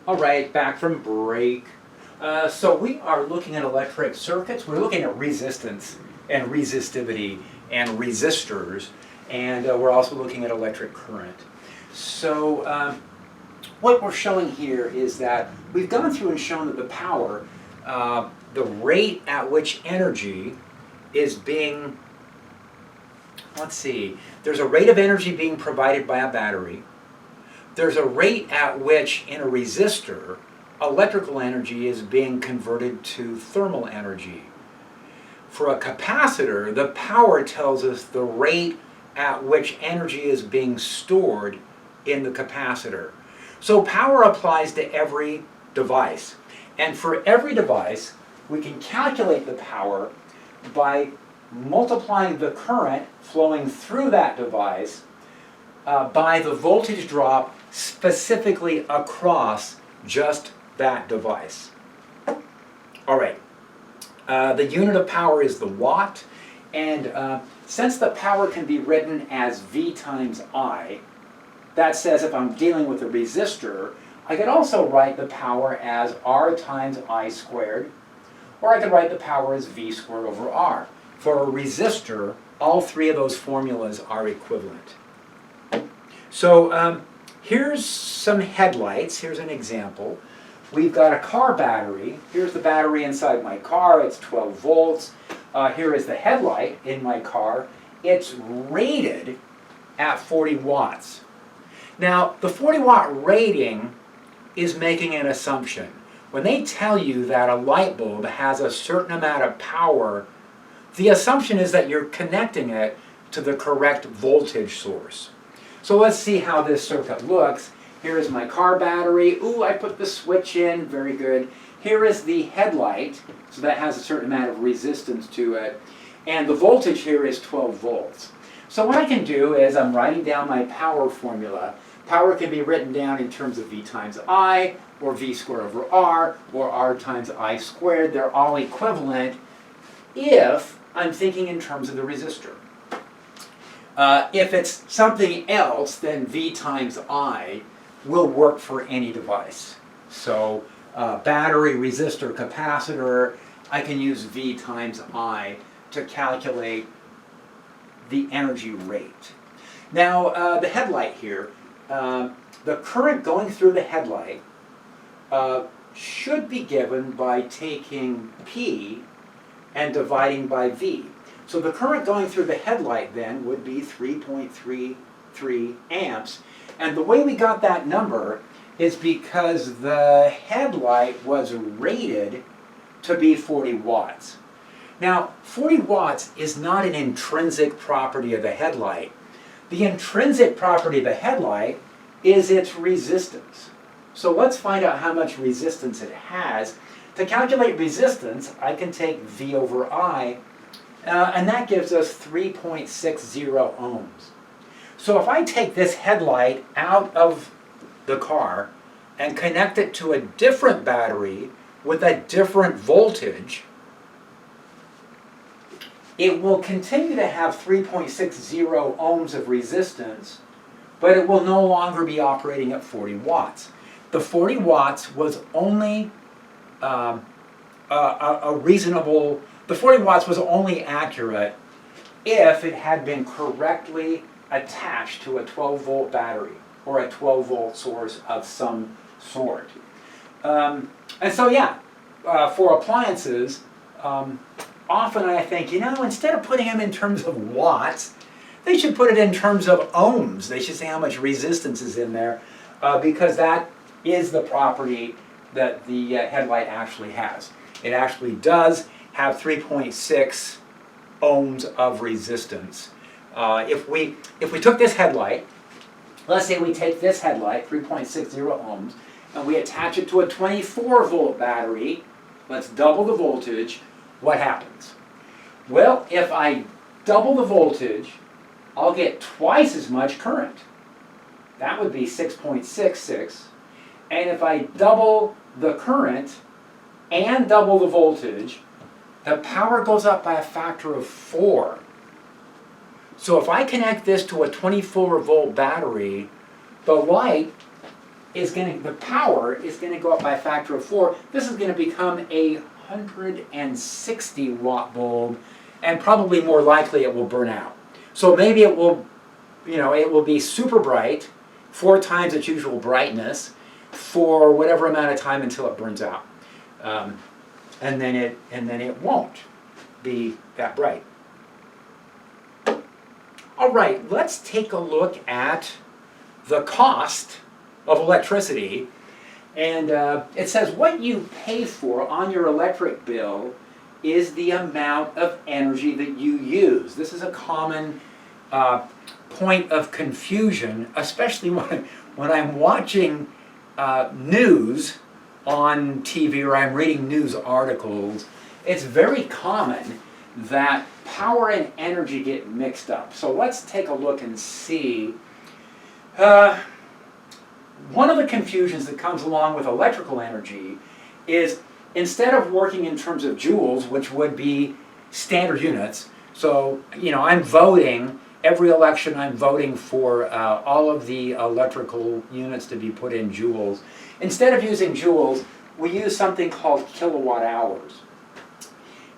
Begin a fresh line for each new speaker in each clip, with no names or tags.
All right, back from break. So we are looking at electric circuits. We're looking at resistance and resistivity and resistors, and we're also looking at electric current. So what we're showing here is that we've gone through and shown that the power, the rate at which energy is being, let's see, there's a rate of energy being provided by a battery. There's a rate at which, in a resistor, electrical energy is being converted to thermal energy. For a capacitor, the power tells us the rate at which energy is being stored in the capacitor. So power applies to every device. And for every device, we can calculate the power by multiplying the current flowing through that device by the voltage drop specifically across just that device. All right, the unit of power is the watt, and since the power can be written as V times I, that says if I'm dealing with a resistor, I could also write the power as R times I squared, or I could write the power as V squared over R. For a resistor, all three of those formulas are equivalent. So here's some headlights. Here's an example. We've got a car battery. Here's the battery inside my car. It's 12 volts. Here is the headlight in my car. It's rated at 40 watts. Now, the 40-watt rating is making an assumption. When they tell you that a light bulb has a certain amount of power, the assumption is that you're connecting it to the correct voltage source. So let's see how this circuit looks. Here is my car battery. Ooh, I put the switch in. Very good. Here is the headlight. So that has a certain amount of resistance to it. And the voltage here is 12 volts. So what I can do is I'm writing down my power formula. Power can be written down in terms of V times I, or V squared over R, or R times I squared. They're all equivalent if I'm thinking in terms of the resistor. If it's something else, then V times I will work for any device. So battery, resistor, capacitor, I can use V times I to calculate the energy rate. Now the headlight here, the current going through the headlight should be given by taking P and dividing by V. So the current going through the headlight then would be 3.33 amps. And the way we got that number is because the headlight was rated to be 40 watts. Now, 40 watts is not an intrinsic property of the headlight. The intrinsic property of the headlight is its resistance. So let's find out how much resistance it has. To calculate resistance, I can take V over I, and that gives us 3.60 ohms. So if I take this headlight out of the car and connect it to a different battery with a different voltage, it will continue to have 3.60 ohms of resistance, but it will no longer be operating at 40 watts. The 40 watts was only the 40 watts was only accurate if it had been correctly attached to a 12-volt battery or a 12-volt source of some sort. And so yeah, for appliances, often I think, instead of putting them in terms of watts, they should put it in terms of ohms. They should say how much resistance is in there, because that is the property that the headlight actually has. It actually does have 3.6 ohms of resistance. If we took this headlight, let's say we take this headlight, 3.60 ohms, and we attach it to a 24-volt battery, let's double the voltage, what happens? Well, if I double the voltage, I'll get twice as much current. That would be 6.66. And if I double the current and double the voltage, the power goes up by a factor of 4. So if I connect this to a 24-volt battery, the light the power is going to go up by a factor of 4. This is going to become a 160 watt bulb, and probably more likely it will burn out. So maybe it will, it will be super bright, 4 times its usual brightness, for whatever amount of time until it burns out, and then it won't be that bright. All right, let's take a look at the cost of electricity, and it says what you pay for on your electric bill is the amount of energy that you use. This is a common point of confusion, especially when I'm watching news on TV or I'm reading news articles. It's very common that power and energy get mixed up. So let's take a look and see. One of the confusions that comes along with electrical energy is instead of working in terms of joules, which would be standard units, so I'm voting, every election I'm voting for all of the electrical units to be put in joules. Instead of using joules, we use something called kilowatt hours.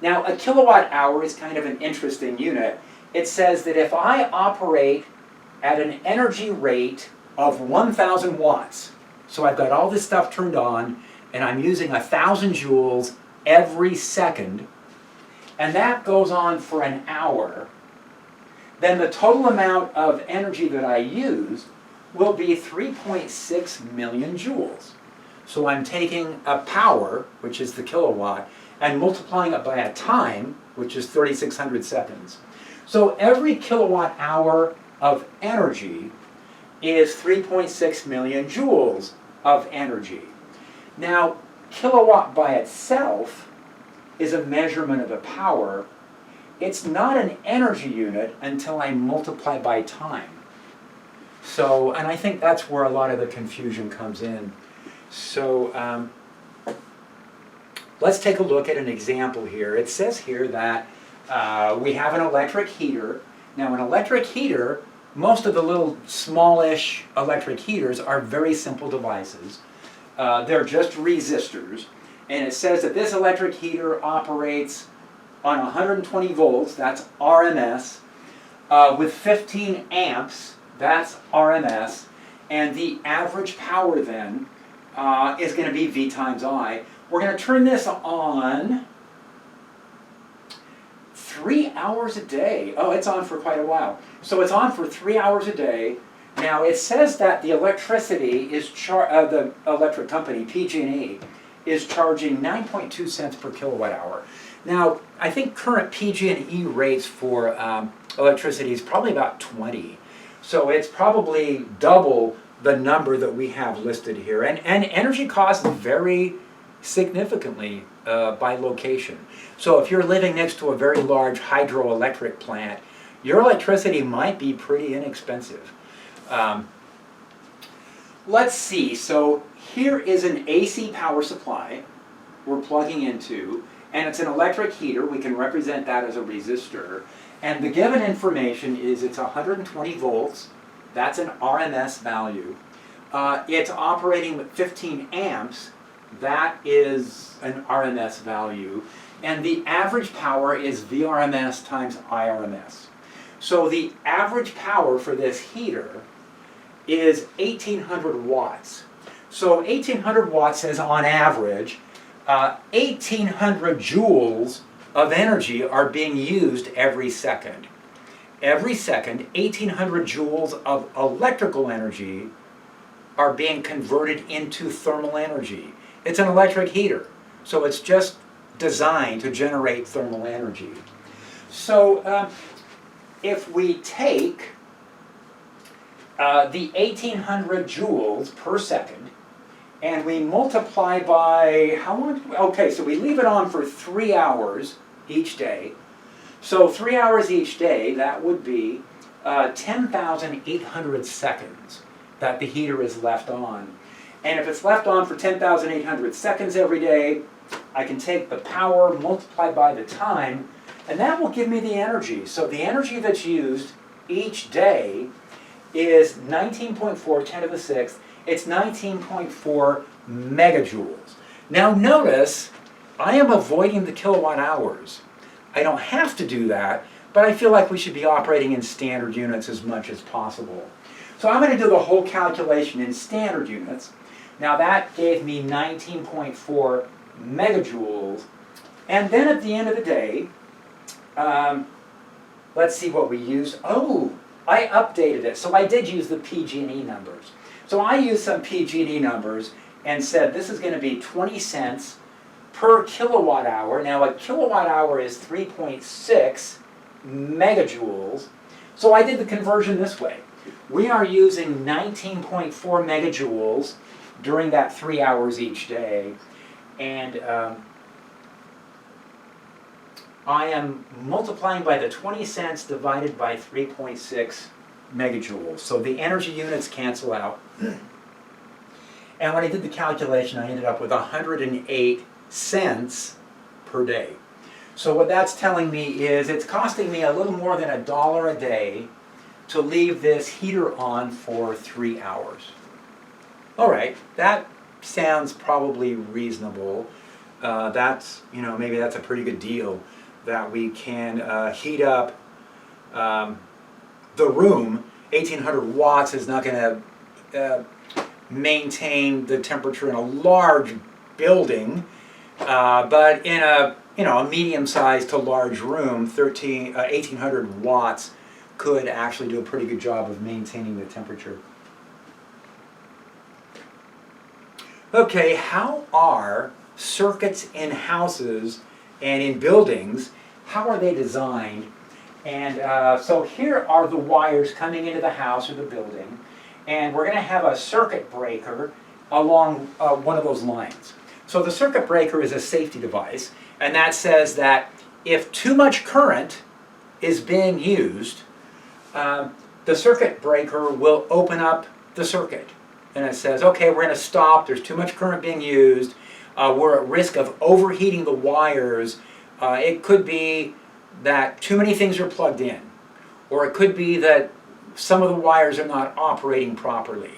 Now, a kilowatt hour is kind of an interesting unit. It says that if I operate at an energy rate of 1,000 watts, so I've got all this stuff turned on, and I'm using 1,000 joules every second, and that goes on for an hour, then the total amount of energy that I use will be 3.6 million joules. So I'm taking a power, which is the kilowatt, and multiplying it by a time, which is 3,600 seconds. So every kilowatt hour of energy is 3.6 million joules of energy. Now, kilowatt by itself is a measurement of the power. It's not an energy unit until I multiply by time. So, and I think that's where a lot of the confusion comes in. So, let's take a look at an example here. It says here that we have an electric heater. Now, an electric heater, most of the little smallish electric heaters are very simple devices. They're just resistors. And it says that this electric heater operates on 120 volts, that's RMS, with 15 amps, that's RMS, and the average power then is going to be V times I. We're going to turn this on 3 hours a day. Oh, it's on for quite a while. So it's on for 3 hours a day. Now it says that the electricity is the electric company, PG&E, is charging 9.2 cents per kilowatt hour. Now, I think current PG&E rates for electricity is probably about 20. So it's probably double the number that we have listed here. And energy costs vary significantly by location. So if you're living next to a very large hydroelectric plant, your electricity might be pretty inexpensive. Let's see, so here is an AC power supply we're plugging into, and it's an electric heater. We can represent that as a resistor. And the given information is it's 120 volts. That's an RMS value. It's operating with 15 amps. That is an RMS value. And the average power is VRMS times IRMS. So the average power for this heater is 1,800 watts. So 1,800 watts is on average 1,800 joules of energy are being used every second. Every second, 1,800 joules of electrical energy are being converted into thermal energy. It's an electric heater, so it's just designed to generate thermal energy. So if we take the 1,800 joules per second and we multiply by how long? Okay, so we leave it on for 3 hours each day. So 3 hours each day, that would be 10,800 seconds that the heater is left on. And if it's left on for 10,800 seconds every day, I can take the power multiplied by the time, and that will give me the energy. So the energy that's used each day is 19.4 10 to the 6th It's 19.4 megajoules. Now notice, I am avoiding the kilowatt hours. I don't have to do that, but I feel like we should be operating in standard units as much as possible. So I'm going to do the whole calculation in standard units. Now that gave me 19.4 megajoules. And then at the end of the day, let's see what we used. Oh, I updated it. So I did use the PG&E numbers. So I used some PG&E numbers and said this is going to be 20 cents per kilowatt hour. Now a kilowatt hour is 3.6 megajoules. So I did the conversion this way. We are using 19.4 megajoules during that 3 hours each day. And I am multiplying by the 20 cents divided by 3.6 megajoules. So the energy units cancel out. And when I did the calculation, I ended up with 108 cents per day. So what that's telling me is it's costing me a little more than $1 a day to leave this heater on for 3 hours. All right, that sounds probably reasonable. That's, maybe that's a pretty good deal that we can heat up the room. 1800 watts is not going to maintain the temperature in a large building, but in a a medium-sized to large room, 1800 watts could actually do a pretty good job of maintaining the temperature. Okay, how are circuits in houses and in buildings, how are they designed? And so here are the wires coming into the house or the building, and we're going to have a circuit breaker along one of those lines. So the circuit breaker is a safety device, and that says that if too much current is being used, the circuit breaker will open up the circuit. And it says, okay, we're going to stop, there's too much current being used, we're at risk of overheating the wires. It could be that too many things are plugged in, or it could be that some of the wires are not operating properly.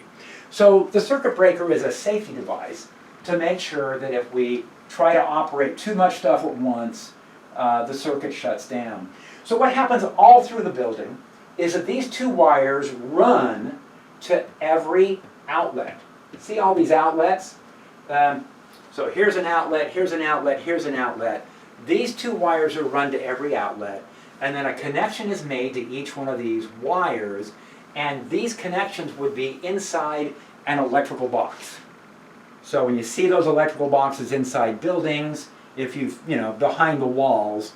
So the circuit breaker is a safety device to make sure that if we try to operate too much stuff at once, the circuit shuts down. So what happens all through the building is that these two wires run to every outlet. See all these outlets? So here's an outlet, here's an outlet, here's an outlet. These two wires are run to every outlet, and then a connection is made to each one of these wires, and these connections would be inside an electrical box. So when you see those electrical boxes inside buildings, if behind the walls,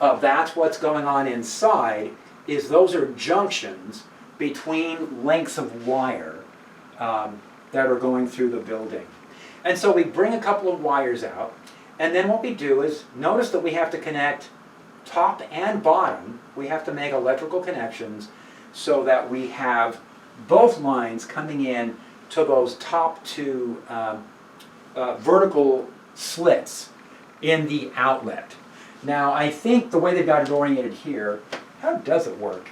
that's what's going on inside, is those are junctions between lengths of wire that are going through the building. And so we bring a couple of wires out, and then what we do is, notice that we have to connect top and bottom. We have to make electrical connections so that we have both lines coming in to those top two vertical slits in the outlet. Now I think the way they've got it oriented here, how does it work?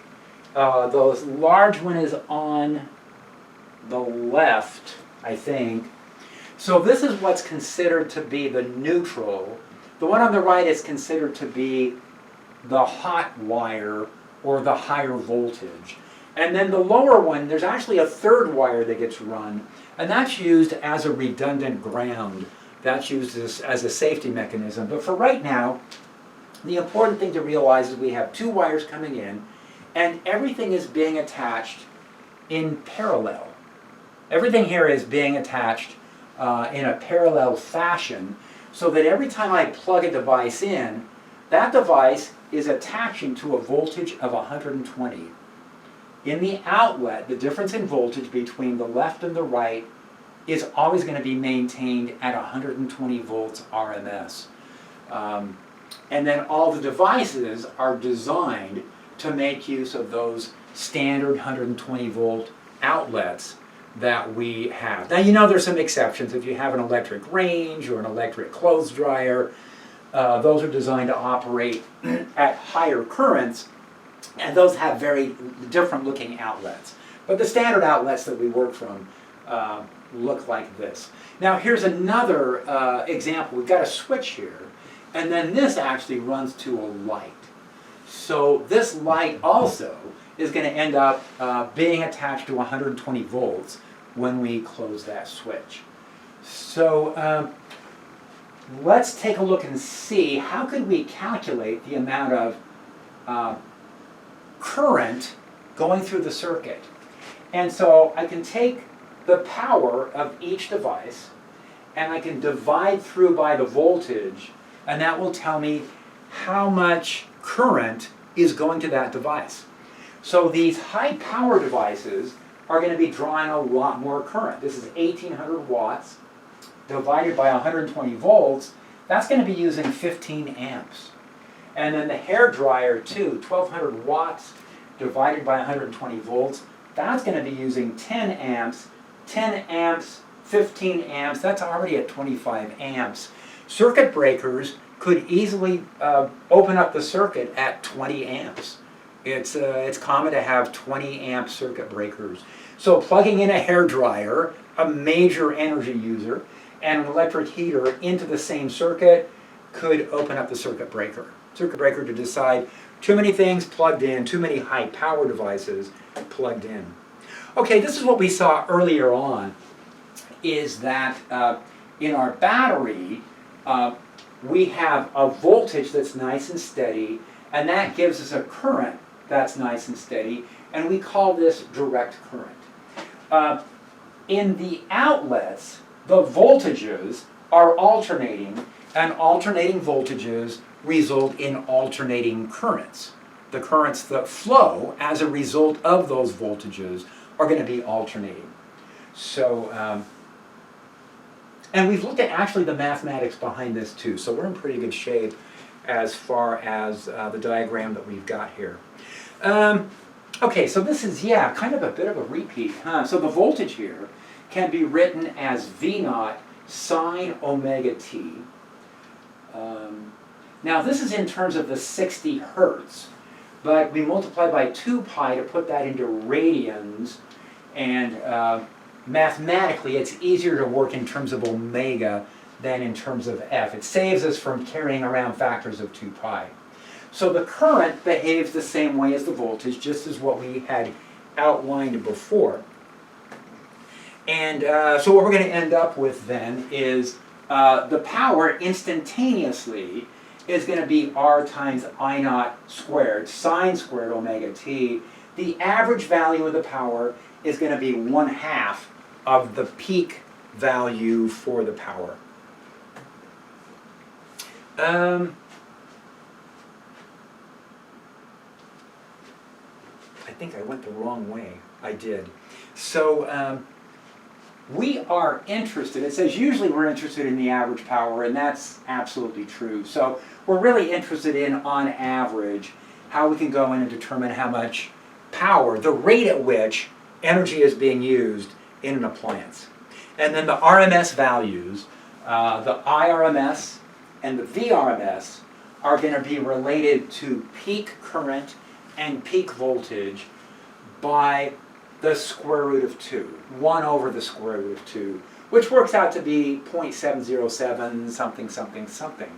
The large one is on the left, I think. So this is what's considered to be the neutral. The one on the right is considered to be the hot wire or the higher voltage. And then the lower one, there's actually a third wire that gets run, and that's used as a redundant ground. That's used as a safety mechanism. But for right now, the important thing to realize is we have two wires coming in, and everything is being attached in parallel. Everything here is being attached in a parallel fashion, so that every time I plug a device in, that device is attaching to a voltage of 120. In the outlet, the difference in voltage between the left and the right is always going to be maintained at 120 volts RMS. And then all the devices are designed to make use of those standard 120 volt outlets that we have. Now there's some exceptions. If you have an electric range or an electric clothes dryer, those are designed to operate at higher currents, and those have very different looking outlets. But the standard outlets that we work from look like this. Now here's another example. We've got a switch here, and then this actually runs to a light. So this light also is going to end up being attached to 120 volts when we close that switch. So let's take a look and see how could we calculate the amount of current going through the circuit. And so I can take the power of each device and I can divide through by the voltage, and that will tell me how much current is going to that device. So these high power devices are going to be drawing a lot more current. This is 1800 watts divided by 120 volts. That's going to be using 15 amps. And then the hair dryer too, 1200 watts divided by 120 volts. That's going to be using 10 amps. 10 amps, 15 amps, that's already at 25 amps. Circuit breakers could easily open up the circuit at 20 amps. It's common to have 20 amp circuit breakers. So plugging in a hair dryer, a major energy user, and an electric heater into the same circuit could open up the circuit breaker. Circuit breaker to decide too many things plugged in, too many high power devices plugged in. Okay, this is what we saw earlier on, is that in our battery, we have a voltage that's nice and steady, and that gives us a current that's nice and steady, and we call this direct current. In the outlets, the voltages are alternating, and alternating voltages result in alternating currents. The currents that flow as a result of those voltages are going to be alternating. So, and we've looked at actually the mathematics behind this too, so we're in pretty good shape as far as the diagram that we've got here. Okay, so this is, yeah, kind of a bit of a repeat, huh? So the voltage here can be written as V naught sine omega t. Now this is in terms of the 60 hertz, but we multiply by 2 pi to put that into radians, and mathematically it's easier to work in terms of omega than in terms of f. It saves us from carrying around factors of 2 pi. So the current behaves the same way as the voltage, just as what we had outlined before. And so what we're going to end up with then is the power instantaneously is going to be R times I naught squared, sine squared omega t. The average value of the power is going to be 1/2 of the peak value for the power. I think I went the wrong way. I did. So we are interested, it says usually we're interested in the average power, and that's absolutely true. So we're really interested in, on average, how we can go in and determine how much power, the rate at which energy is being used in an appliance. And then the RMS values, the IRMS and the VRMS, are going to be related to peak current and peak voltage by the square root of 2, 1 over the square root of 2, which works out to be 0.707 something something something.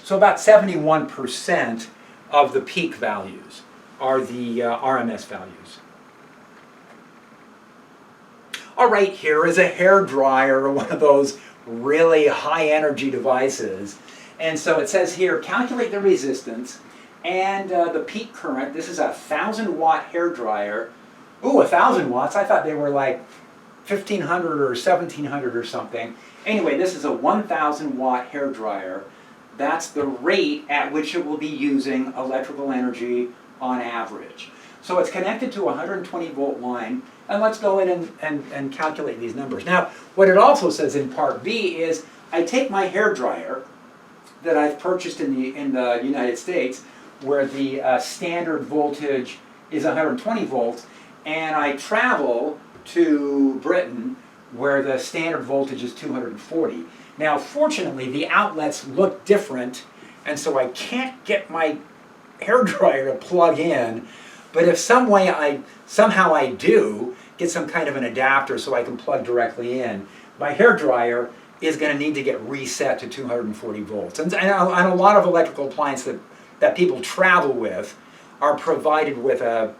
So about 71% of the peak values are the RMS values. All right, here is a hair dryer, one of those really high energy devices. And so it says here, calculate the resistance and the peak current. This is a 1,000 watt hair dryer. Ooh, 1,000 watts. I thought they were like 1,500 or 1,700 or something. Anyway, this is a 1,000 watt hair dryer. That's the rate at which it will be using electrical energy on average. So it's connected to a 120 volt line, and let's go in and calculate these numbers. Now, what it also says in part B is I take my hair dryer that I've purchased in the United States, where the standard voltage is 120 volts, and I travel to Britain, where the standard voltage is 240. Now, fortunately, the outlets look different, and so I can't get my hair dryer to plug in, but if somehow I do, get some kind of an adapter so I can plug directly in, my hairdryer is going to need to get reset to 240 volts. And a lot of electrical appliances that people travel with are provided with a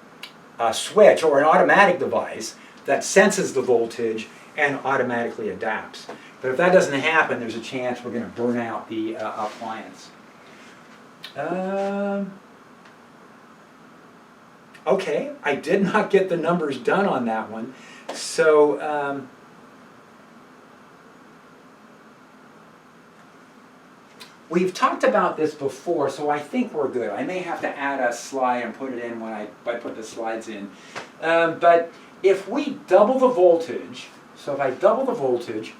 switch or an automatic device that senses the voltage and automatically adapts. But if that doesn't happen, there's a chance we're going to burn out the appliance. Okay, I did not get the numbers done on that one. So we've talked about this before, so I think we're good. I may have to add a slide and put it in when I put the slides in. But if we double the voltage, so if I double the voltage,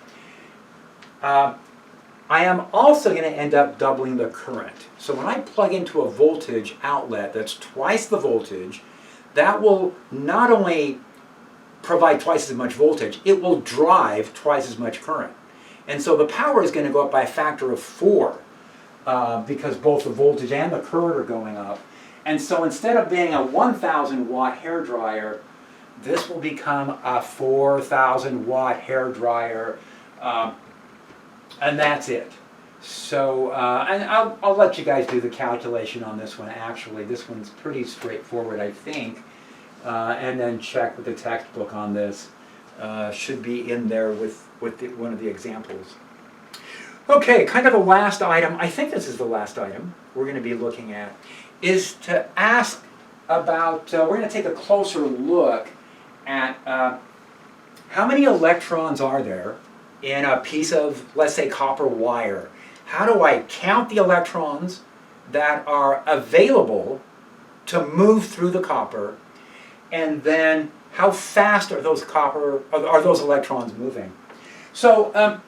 I am also going to end up doubling the current. So when I plug into a voltage outlet that's twice the voltage, that will not only provide twice as much voltage, it will drive twice as much current. And so the power is going to go up by a factor of 4 because both the voltage and the current are going up. And so instead of being a 1,000 watt hairdryer, this will become a 4,000 watt hairdryer. And that's it. So, and I'll let you guys do the calculation on this one. Actually, this one's pretty straightforward, I think. And then check with the textbook on this. Should be in there with one of the examples. Okay, kind of a last item. I think this is the last item we're going to be looking at, is to ask about. We're going to take a closer look at how many electrons are there in a piece of, let's say, copper wire. How do I count the electrons that are available to move through the copper, and then how fast are those electrons moving? So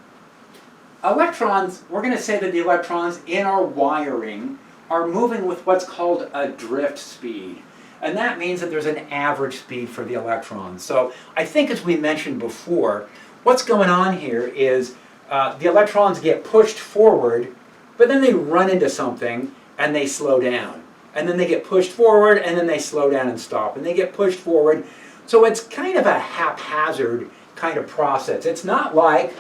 electrons, we're going to say that the electrons in our wiring are moving with what's called a drift speed. And that means that there's an average speed for the electrons. So I think, as we mentioned before, what's going on here is the electrons get pushed forward, but then they run into something and they slow down. And then they get pushed forward and then they slow down and stop. And they get pushed forward. So it's kind of a haphazard kind of process. It's not like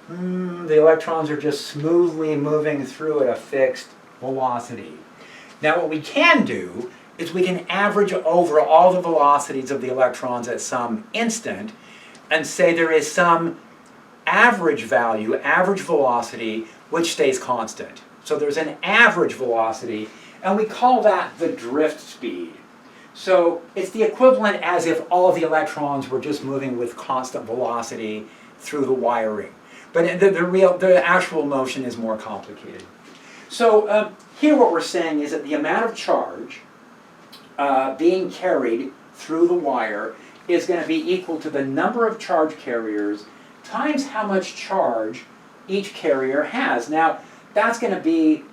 the electrons are just smoothly moving through at a fixed velocity. Now what we can do is we can average over all the velocities of the electrons at some instant and say there is some average value, average velocity, which stays constant. So there's an average velocity, and we call that the drift speed. So it's the equivalent as if all of the electrons were just moving with constant velocity through the wiring. But the actual motion is more complicated. So here what we're saying is that the amount of charge being carried through the wire is going to be equal to the number of charge carriers times how much charge each carrier has. Now, that's going to be,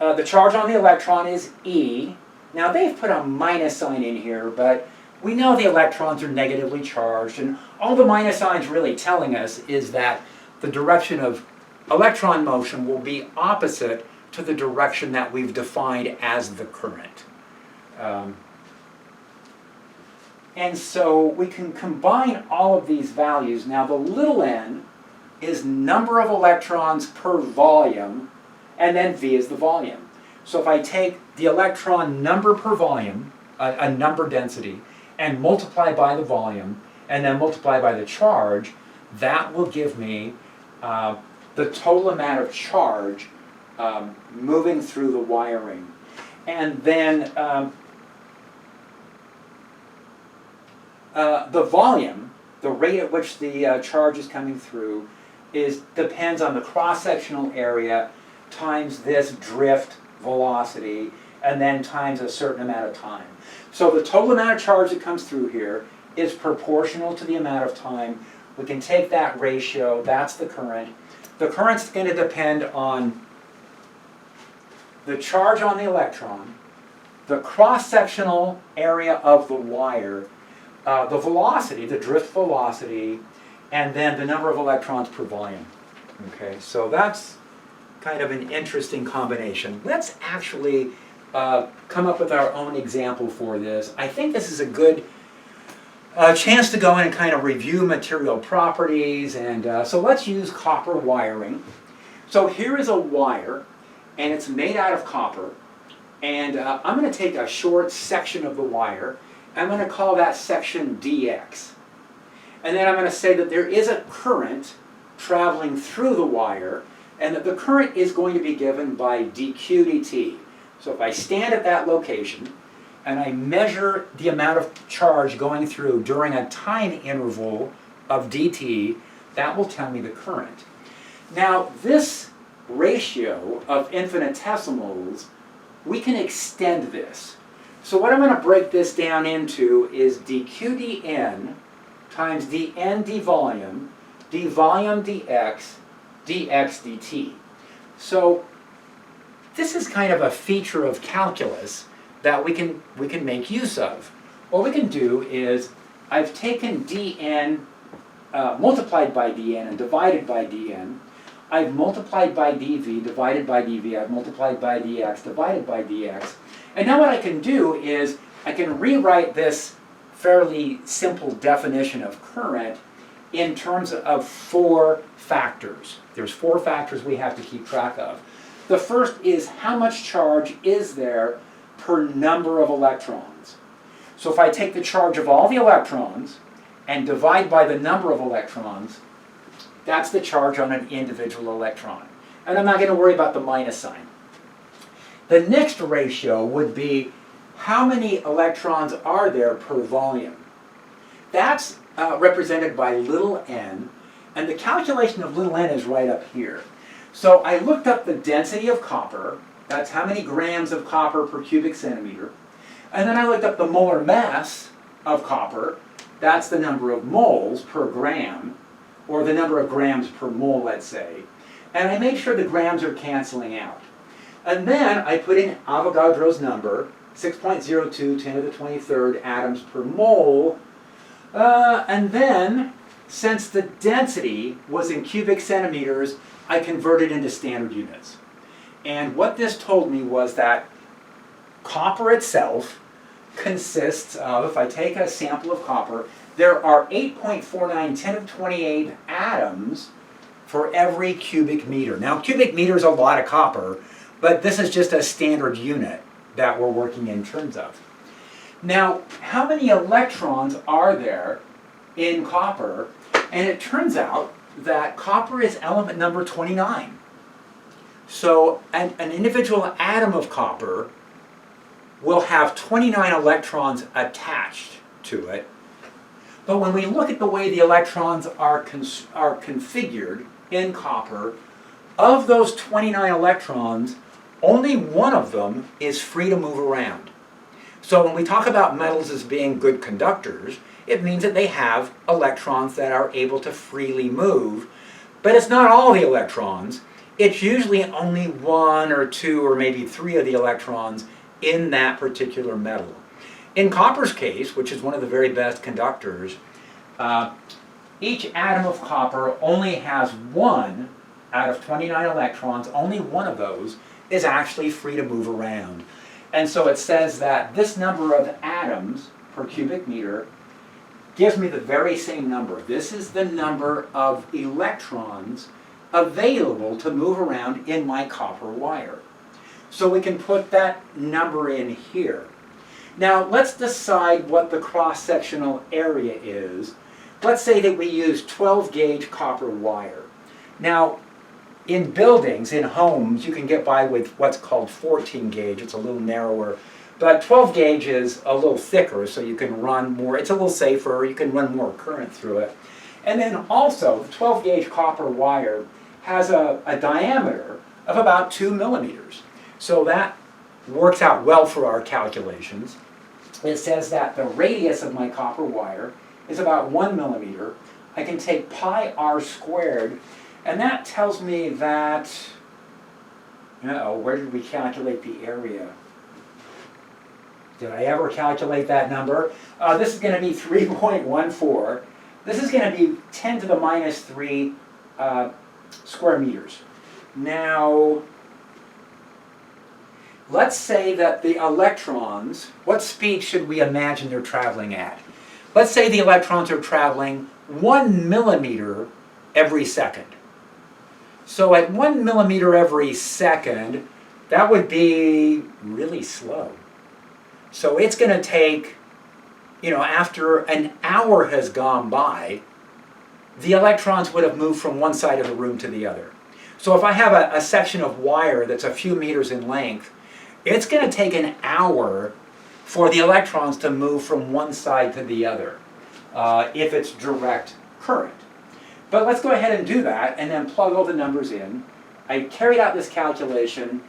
the charge on the electron is E. Now, they've put a minus sign in here, but we know the electrons are negatively charged, and all the minus sign's really telling us is that the direction of electron motion will be opposite to the direction that we've defined as the current. And so we can combine all of these values. Now the little n is number of electrons per volume, and then V is the volume. So if I take the electron number per volume, a number density, and multiply by the volume, and then multiply by the charge, that will give me the total amount of charge moving through the wiring. And then the volume, the rate at which the charge is coming through, depends on the cross-sectional area times this drift velocity, and then times a certain amount of time. So the total amount of charge that comes through here is proportional to the amount of time. We can take that ratio, that's the current. The current's going to depend on the charge on the electron, the cross-sectional area of the wire, the velocity, the drift velocity, and then the number of electrons per volume. Okay, so that's kind of an interesting combination. Let's actually come up with our own example for this. I think this is a good a chance to go in and kind of review material properties. And so let's use copper wiring. So here is a wire, and it's made out of copper. And I'm going to take a short section of the wire. I'm going to call that section dx. And then I'm going to say that there is a current traveling through the wire, and that the current is going to be given by dq dt. So if I stand at that location, and I measure the amount of charge going through during a time interval of dt, that will tell me the current. Now, this ratio of infinitesimals, we can extend this. So what I'm going to break this down into is dq dn times dn d volume dx, dx dt. So this is kind of a feature of calculus that we can make use of. What we can do is, I've taken dn, multiplied by dn and divided by dn. I've multiplied by dv, divided by dv. I've multiplied by dx, divided by dx. And now what I can do is, I can rewrite this fairly simple definition of current in terms of 4 factors. There's 4 factors we have to keep track of. The first is, how much charge is there per number of electrons? So if I take the charge of all the electrons and divide by the number of electrons, that's the charge on an individual electron. And I'm not going to worry about the minus sign. The next ratio would be, how many electrons are there per volume? That's represented by little n, and the calculation of little n is right up here. So I looked up the density of copper, that's how many grams of copper per cubic centimeter, and then I looked up the molar mass of copper, that's the number of moles per gram, or the number of grams per mole, let's say, and I made sure the grams are canceling out. And then I put in Avogadro's number, 6.02 10 to the 23rd atoms per mole, and then, since the density was in cubic centimeters, I converted into standard units. And what this told me was that copper itself consists of, if I take a sample of copper, there are 8.49 10 to the 28 atoms for every cubic meter. Now, cubic meter is a lot of copper, but this is just a standard unit that we're working in terms of. Now, how many electrons are there in copper? And it turns out that copper is element number 29. So an individual atom of copper will have 29 electrons attached to it. But when we look at the way the electrons are configured in copper, of those 29 electrons, only one of them is free to move around. So when we talk about metals as being good conductors, it means that they have electrons that are able to freely move. But it's not all the electrons. It's usually only 1 or 2 or maybe 3 of the electrons in that particular metal. In copper's case, which is one of the very best conductors, each atom of copper only has 1 out of 29 electrons, only 1 of those is actually free to move around. And so it says that this number of atoms per cubic meter gives me the very same number. This is the number of electrons available to move around in my copper wire. So we can put that number in here. Now let's decide what the cross-sectional area is. Let's say that we use 12 gauge copper wire. Now, in buildings, in homes, you can get by with what's called 14 gauge. It's a little narrower. But 12 gauge is a little thicker, so you can run more. It's a little safer. You can run more current through it. And then also, the 12 gauge copper wire has a diameter of about 2 millimeters. So that works out well for our calculations. It says that the radius of my copper wire is about 1 millimeter. I can take pi r squared, and that tells me that, where did we calculate the area? Did I ever calculate that number? This is going to be 3.14. This is going to be 10 to the minus 3 square meters. Now, let's say that the electrons, what speed should we imagine they're traveling at? let's say the electrons are traveling 1 millimeter every second. So at 1 millimeter every second, that would be really slow. So it's going to take, after an hour has gone by, the electrons would have moved from one side of the room to the other. So if I have a section of wire that's a few meters in length, it's going to take an hour for the electrons to move from one side to the other, if it's direct current. But let's go ahead and do that and then plug all the numbers in. I carried out this calculation.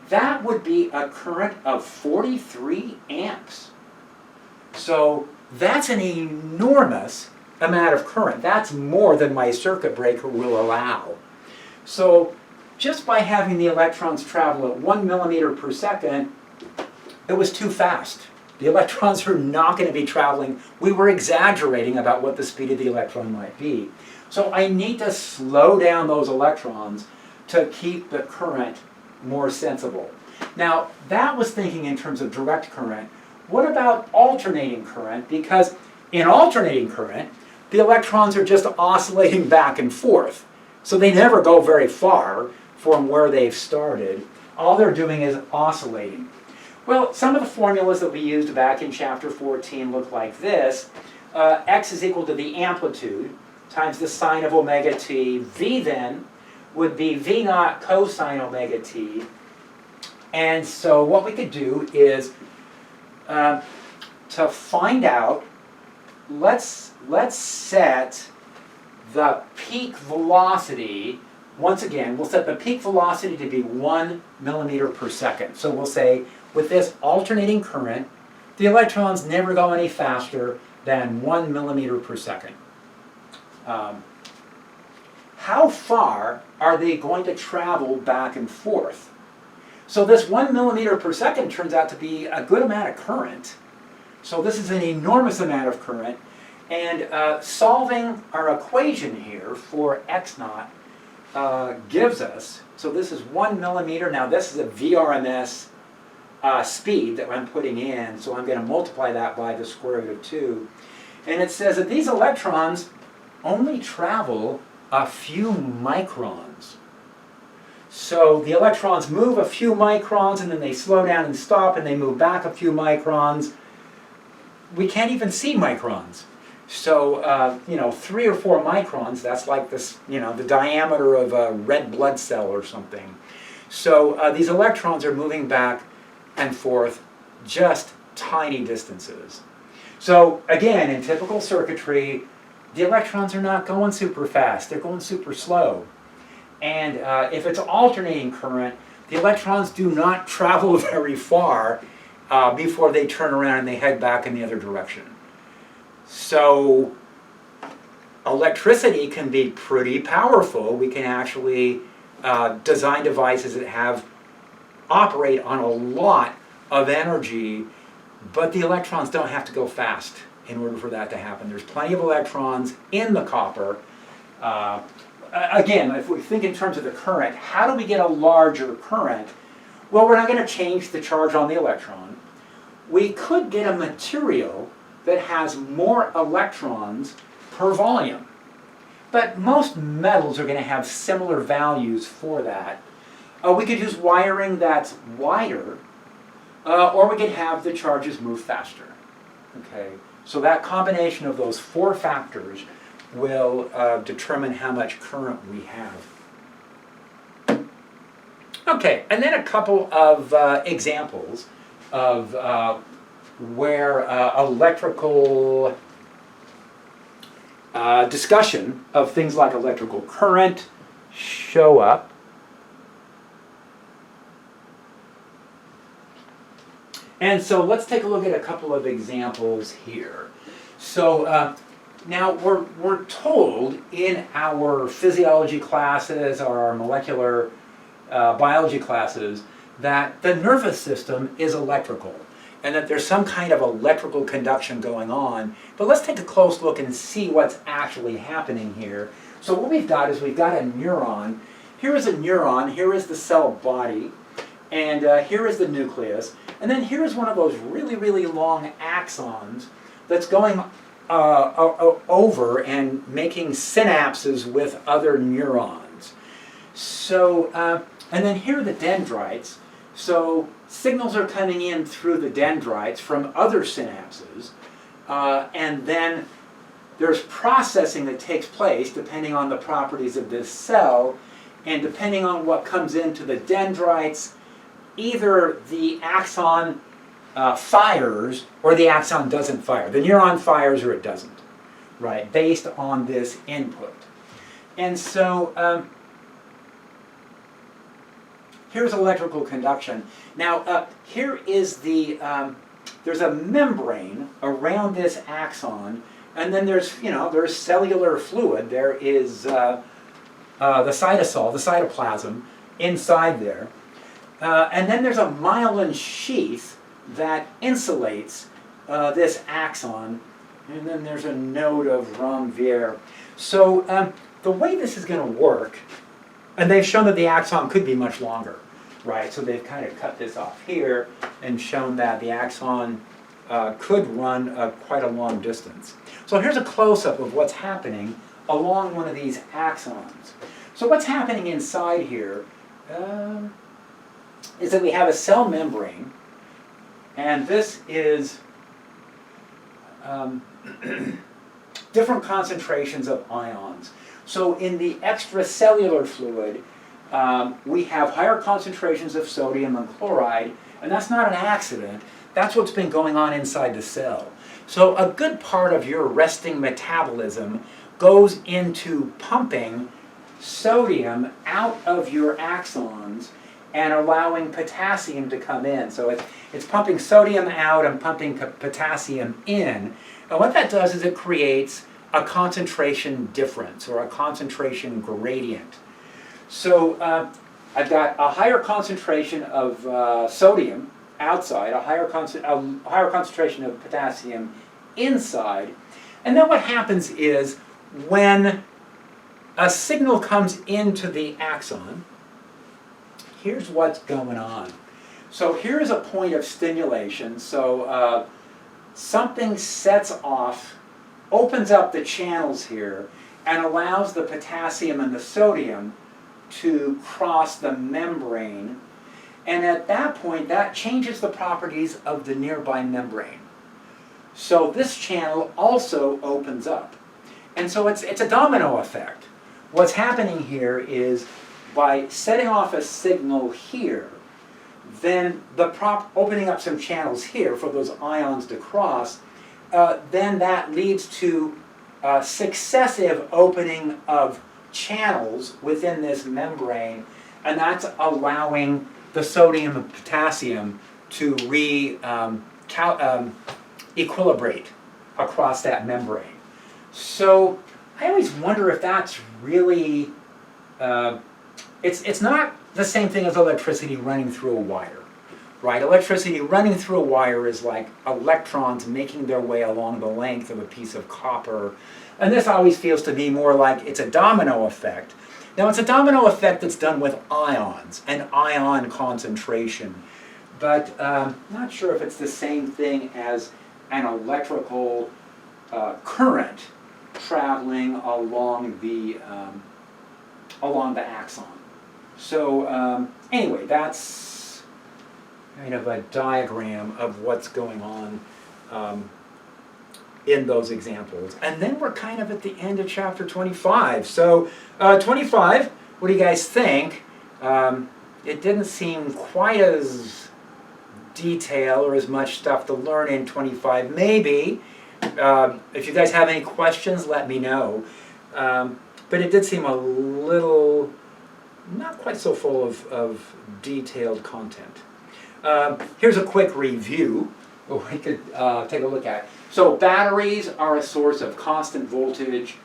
That would be a current of 43 amps. So that's an enormous amount of current. That's more than my circuit breaker will allow. So just by having the electrons travel at 1 millimeter per second, it was too fast. The electrons are not going to be traveling. We were exaggerating about what the speed of the electron might be. So I need to slow down those electrons to keep the current more sensible. Now, that was thinking in terms of direct current. What about alternating current? Because in alternating current, the electrons are just oscillating back and forth. So they never go very far from where they've started. All they're doing is oscillating. Well, some of the formulas that we used back in chapter 14 look like this. X is equal to the amplitude times the sine of omega t. V then would be V naught cosine omega t. And so what we could do is, to find out, let's set the peak velocity. Once again, we'll set the peak velocity to be 1 millimeter per second. So we'll say, with this alternating current, the electrons never go any faster than 1 millimeter per second. How far are they going to travel back and forth? So this 1 millimeter per second turns out to be a good amount of current. So this is an enormous amount of current. And solving our equation here for x naught gives us, so this is 1 millimeter. Now this is a VRMS speed that I'm putting in, so I'm going to multiply that by the square root of 2. And it says that these electrons only travel a few microns. So the electrons move a few microns, and then they slow down and stop, and they move back a few microns. We can't even see microns. So, 3 or 4 microns, that's like this, the diameter of a red blood cell or something. So these electrons are moving back and forth just tiny distances. So again, in typical circuitry, the electrons are not going super fast, they're going super slow. And if it's alternating current, the electrons do not travel very far before they turn around and they head back in the other direction. So electricity can be pretty powerful. We can actually design devices that operate on a lot of energy, but the electrons don't have to go fast in order for that to happen. There's plenty of electrons in the copper. Again, if we think in terms of the current, how do we get a larger current? Well, we're not going to change the charge on the electron. We could get a material that has more electrons per volume. But most metals are going to have similar values for that. We could use wiring that's wider, or we could have the charges move faster. Okay, so that combination of those 4 factors will determine how much current we have. Okay, and then a couple of examples of where electrical discussion of things like electrical current show up. And so let's take a look at a couple of examples here. So now we're told in our physiology classes or our molecular biology classes that the nervous system is electrical and that there's some kind of electrical conduction going on. But let's take a close look and see what's actually happening here. So what we've got is we've got a neuron. Here is a neuron, here is the cell body, and here is the nucleus. And then here's one of those really, really long axons that's going over and making synapses with other neurons. So, and then here are the dendrites. So signals are coming in through the dendrites from other synapses, and then there's processing that takes place depending on the properties of this cell, and depending on what comes into the dendrites, either the axon fires or the axon doesn't fire. The neuron fires or it doesn't, right, based on this input. And so here's electrical conduction. Now here is the, there's a membrane around this axon, and then there's, there's cellular fluid. There is the cytosol, the cytoplasm, inside there. And then there's a myelin sheath that insulates this axon, and then there's a node of Ranvier. So the way this is going to work, and they've shown that the axon could be much longer, right? So they've kind of cut this off here and shown that the axon could run quite a long distance. So here's a close-up of what's happening along one of these axons. So what's happening inside here is that we have a cell membrane, and this is different concentrations of ions. So in the extracellular fluid, we have higher concentrations of sodium and chloride, and that's not an accident. That's what's been going on inside the cell. So a good part of your resting metabolism goes into pumping sodium out of your axons and allowing potassium to come in. So it's pumping sodium out and pumping potassium in. And what that does is it creates a concentration difference or a concentration gradient. So I've got a higher concentration of sodium outside, a higher concentration of potassium inside. And then what happens is when a signal comes into the axon, here's what's going on. So here's a point of stimulation. So something sets off, opens up the channels here, and allows the potassium and the sodium to cross the membrane. And at that point, that changes the properties of the nearby membrane. So this channel also opens up. And so it's a domino effect. What's happening here is by setting off a signal here, then opening up some channels here for those ions to cross, then that leads to successive opening of channels within this membrane, and that's allowing the sodium and potassium to equilibrate across that membrane. So I always wonder if that's really, it's not the same thing as electricity running through a wire, right? Electricity running through a wire is like electrons making their way along the length of a piece of copper. And this always feels to me more like it's a domino effect. Now it's a domino effect that's done with ions and ion concentration, but not sure if it's the same thing as an electrical current traveling along the axon. So anyway, that's kind of a diagram of what's going on in those examples. And then we're kind of at the end of chapter 25. So 25, what do you guys think? It didn't seem quite as detailed or as much stuff to learn in 25. Maybe. If you guys have any questions, let me know. But it did seem a little, not quite so full of detailed content. Here's a quick review we could take a look at. So batteries are a source of constant voltage.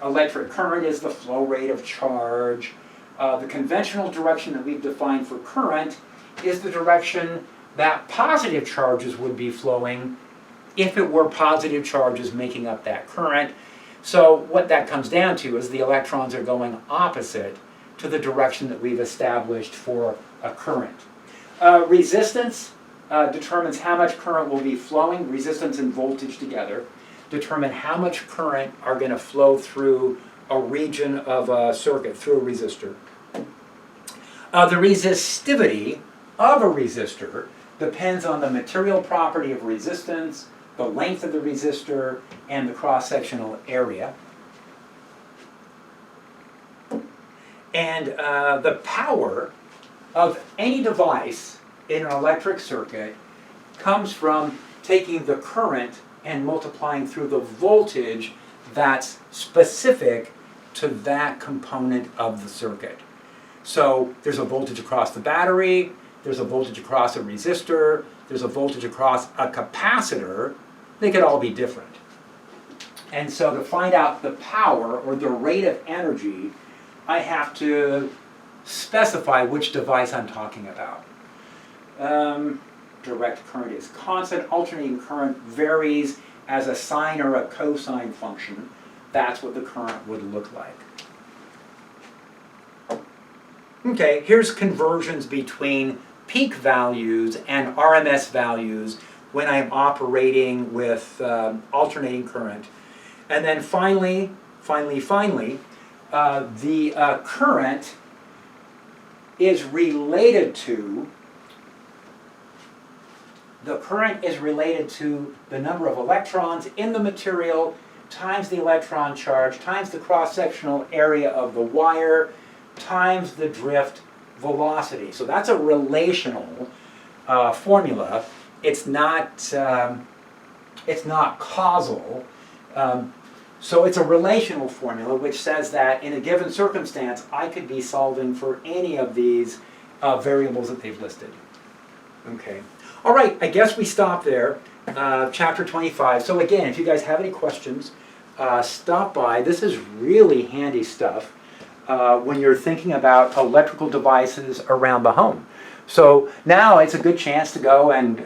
Electric current is the flow rate of charge. The conventional direction that we've defined for current is the direction that positive charges would be flowing if it were positive charges making up that current. So what that comes down to is the electrons are going opposite to the direction that we've established for a current. Resistance determines how much current will be flowing, resistance and voltage together, determine how much current are going to flow through a region of a circuit, through a resistor. The resistivity of a resistor depends on the material property of resistance, the length of the resistor, and the cross-sectional area. And the power of any device in an electric circuit comes from taking the current and multiplying through the voltage that's specific to that component of the circuit. So there's a voltage across the battery, there's a voltage across a resistor, there's a voltage across a capacitor. They could all be different. And so to find out the power or the rate of energy, I have to specify which device I'm talking about. Direct current is constant. Alternating current varies as a sine or a cosine function. That's what the current would look like. Okay, here's conversions between peak values and RMS values when I'm operating with alternating current. And then finally, the current is related to the number of electrons in the material times the electron charge times the cross-sectional area of the wire times the drift velocity. So that's a relational formula. It's not causal. So it's a relational formula which says that in a given circumstance I could be solving for any of these variables that they've listed. Okay. All right, I guess we stop there. Chapter 25. So again, if you guys have any questions, stop by. This is really handy stuff when you're thinking about electrical devices around the home. So now it's a good chance to go and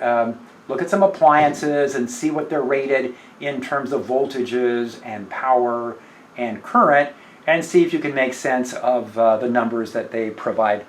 look at some appliances and see what they're rated in terms of voltages and power and current, and see if you can make sense of the numbers that they provide